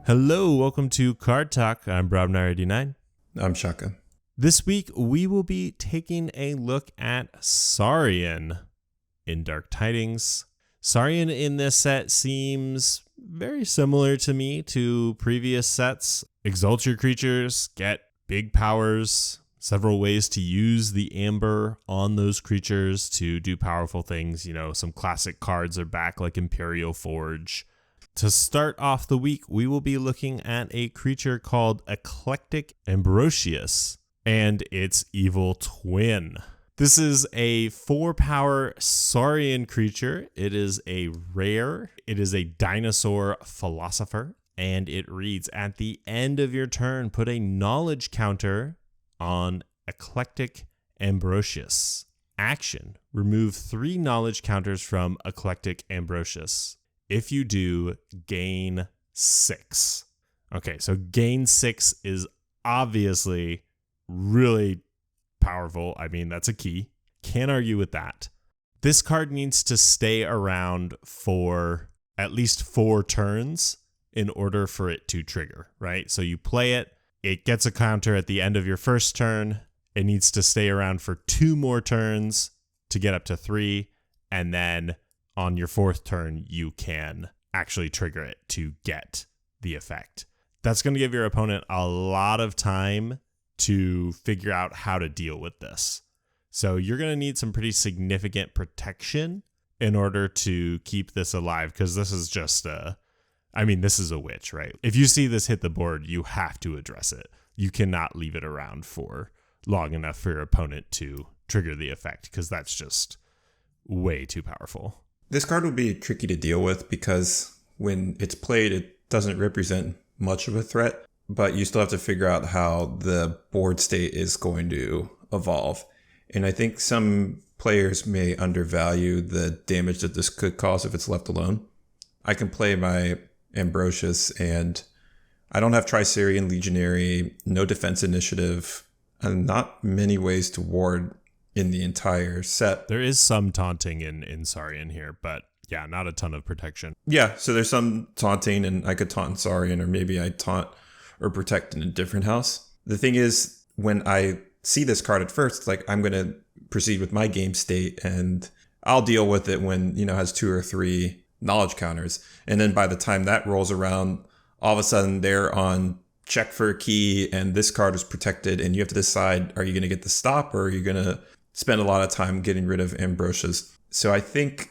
Hello, welcome to Card Talk. I'm Brobnar89. I'm Shaka. This week, we will be taking a look at Saurian in Dark Tidings. Saurian in this set seems very similar to me to previous sets. Exalt your creatures, get big powers, several ways to use the amber on those creatures to do powerful things. You know, some classic cards are back like Imperial Forge. To start off the week, we will be looking at a creature called Eclectic Ambrosius and its evil twin. This is a 4-power Saurian creature. It is a rare. It is a dinosaur philosopher, and it reads, at the end of your turn, put a knowledge counter on Eclectic Ambrosius. Action, remove 3 knowledge counters from Eclectic Ambrosius. If you do, gain 6. Okay, so gain 6 is obviously really powerful. I mean, that's a key. Can't argue with that. This card needs to stay around for at least 4 turns in order for it to trigger, right? So you play it, it gets a counter at the end of your first turn. It needs to stay around for 2 more turns to get up to 3, and then on your 4th turn, you can actually trigger it to get the effect. That's going to give your opponent a lot of time to figure out how to deal with this. So you're going to need some pretty significant protection in order to keep this alive, because this is just this is a witch, right? If you see this hit the board, you have to address it. You cannot leave it around for long enough for your opponent to trigger the effect, because that's just way too powerful. This card will be tricky to deal with because when it's played, it doesn't represent much of a threat, but you still have to figure out how the board state is going to evolve. And I think some players may undervalue the damage that this could cause if it's left alone. I can play my Ambrosius, and I don't have Tri-Saurian Legionary, no defense initiative, and not many ways to ward in the entire set. There is some taunting in Saurian here, but yeah, not a ton of protection. Yeah, so there's some taunting, and I could taunt in Saurian, or maybe I taunt or protect in a different house. The thing is, when I see this card at first, like, I'm going to proceed with my game state, and I'll deal with it when, it has 2 or 3 knowledge counters. And then by the time that rolls around, all of a sudden they're on check for a key, and this card is protected, and you have to decide, are you going to get the stop, or are you going to spend a lot of time getting rid of Ambrosius? So I think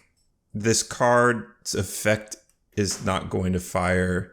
this card's effect is not going to fire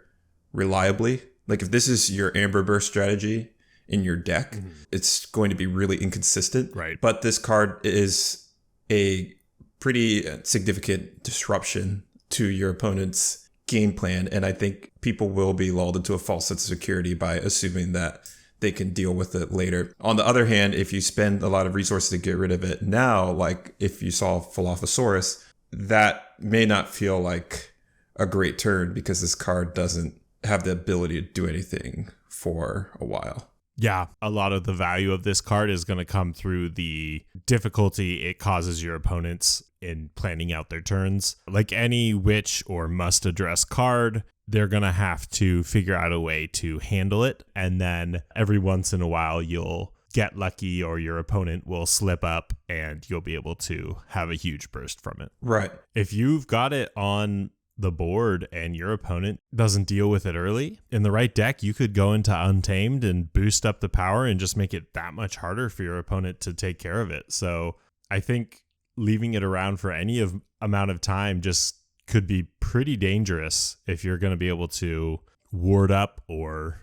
reliably. Like, if this is your Amber Burst strategy in your deck, it's going to be really inconsistent. Right. But this card is a pretty significant disruption to your opponent's game plan, and I think people will be lulled into a false sense of security by assuming that they can deal with it later. On the other hand, if you spend a lot of resources to get rid of it now, like if you saw Philophosaurus, that may not feel like a great turn because this card doesn't have the ability to do anything for a while. Yeah, a lot of the value of this card is going to come through the difficulty it causes your opponents in planning out their turns. Like any witch or must address card, they're going to have to figure out a way to handle it. And then every once in a while, you'll get lucky, or your opponent will slip up and you'll be able to have a huge burst from it. Right. If you've got it on the board and your opponent doesn't deal with it early, in the right deck, you could go into Untamed and boost up the power and just make it that much harder for your opponent to take care of it. So I think leaving it around for any amount of time just could be pretty dangerous if you're going to be able to ward up or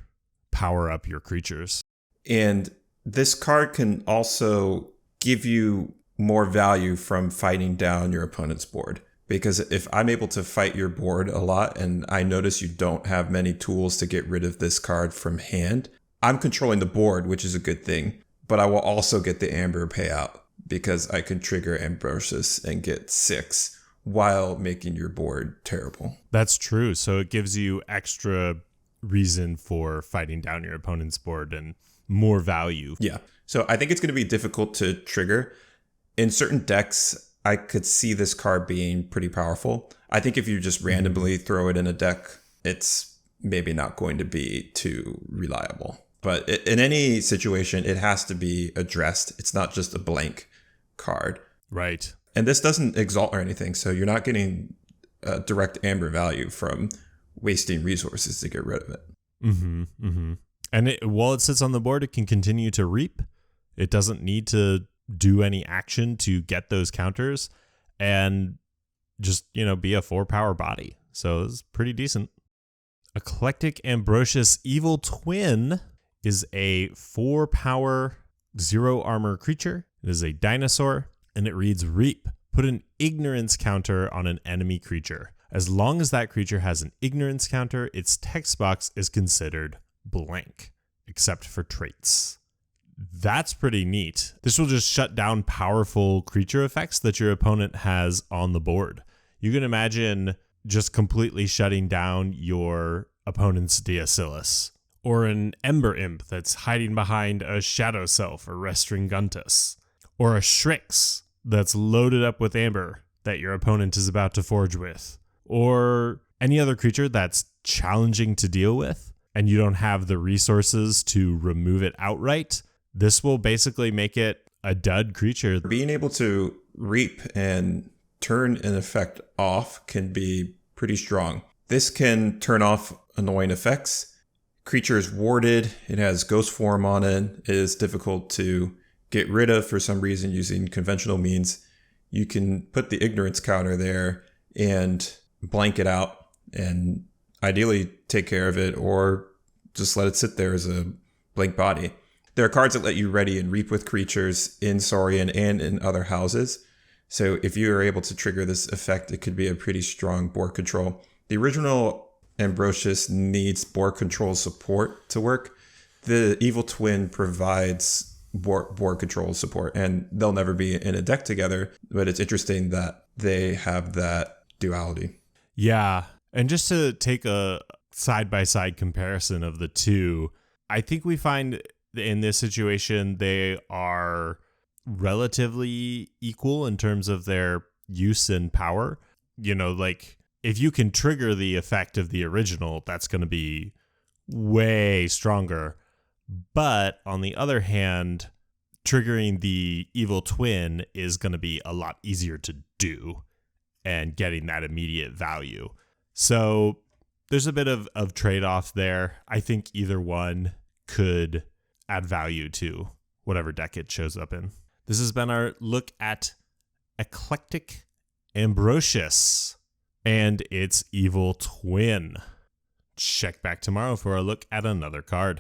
power up your creatures. And this card can also give you more value from fighting down your opponent's board. Because if I'm able to fight your board a lot and I notice you don't have many tools to get rid of this card from hand, I'm controlling the board, which is a good thing. But I will also get the Amber payout because I can trigger Ambrosius and get 6 while making your board terrible. That's true. So it gives you extra reason for fighting down your opponent's board and more value. Yeah. So I think it's going to be difficult to trigger. In certain decks, I could see this card being pretty powerful. I think if you just randomly throw it in a deck, it's maybe not going to be too reliable. But in any situation, it has to be addressed. It's not just a blank card. Right. And this doesn't exalt or anything, so you're not getting direct amber value from wasting resources to get rid of it. Mm-hmm. Mm-hmm. And while it sits on the board, it can continue to reap. It doesn't need to do any action to get those counters and just, be a 4-power body. So it's pretty decent. Eclectic Ambrosius Evil Twin is a 4-power, 0-armor creature. It is a dinosaur, and it reads Reap. Put an ignorance counter on an enemy creature. As long as that creature has an ignorance counter, its text box is considered blank, except for traits. That's pretty neat. This will just shut down powerful creature effects that your opponent has on the board. You can imagine just completely shutting down your opponent's Diacilis, or an Ember Imp that's hiding behind a Shadow Self or Restringuntus, or a Shrix that's loaded up with Amber that your opponent is about to forge with, or any other creature that's challenging to deal with and you don't have the resources to remove it outright. This will basically make it a dud creature. Being able to reap and turn an effect off can be pretty strong. This can turn off annoying effects. Creature is warded. It has ghost form on it. It is difficult to get rid of for some reason using conventional means. You can put the ignorance counter there and blank it out and ideally take care of it, or just let it sit there as a blank body. There are cards that let you ready and reap with creatures in Saurian and in other houses. So if you are able to trigger this effect, it could be a pretty strong board control. The original Ambrosius needs board control support to work. The Evil Twin provides board control support, and they'll never be in a deck together, but it's interesting that they have that duality. Yeah, and just to take a side-by-side comparison of the two, I think we find in this situation they are relatively equal in terms of their use and power. Like if you can trigger the effect of the original, that's going to be way stronger. But on the other hand, triggering the Evil Twin is going to be a lot easier to do and getting that immediate value. So there's a bit of trade-off there. I think either one could add value to whatever deck it shows up in. This has been our look at Eclectic Ambrosius and its Evil Twin. Check back tomorrow for a look at another card.